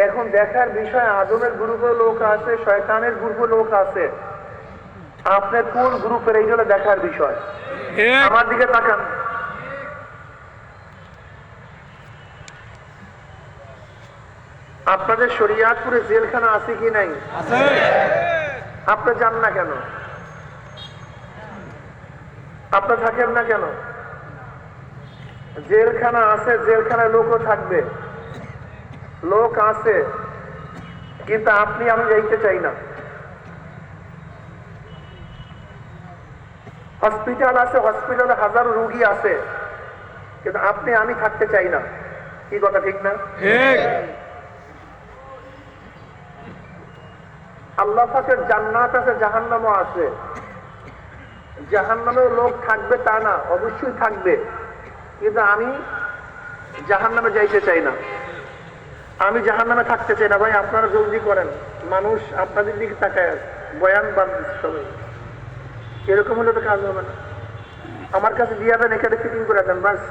এখন দেখার বিষয় আদমের গ্রুপে লোক আছে, শয়তানের গ্রুপে লোক আছে, আপনার কোন গ্রুপের এই জন্য দেখার বিষয়। আমার দিকে তাকান, আপনাদের শরিয়াতপুরে জেলখানা আছে কি নাই? আপনি যান না কেন? আপনি থাকেন না কেন? জেলখানা আছে, জেলখানায় লোকও থাকবে, লোক আছে, কিন্তু আপনি আমি যাইতে চাই না। হসপিটাল আছে, হসপিটালে হাজারো রোগী আছে, কিন্তু আপনি আমি থাকতে চাই না। কি কথা ঠিক না? আল্লাহ পাকের জান্নাত আছে, জাহান্নামও আছে। জাহান্নামেও লোক থাকবে তা না, অবশ্যই থাকবে, কিন্তু আমি জাহান্নামে যাইতে চাই না, আমি জাহান্নামে থাকতে চাই না। ভাই আপনারা জলদি করেন, মানুষ আপনাদের দিকে তাকায়, বয়ান বাদ দিচ্ছে সবাই। এরকম হলে তো কাজ হবে না। আমার কাছে দিয়ে দেন, এখানে ফিটিং করে দেন, বাস।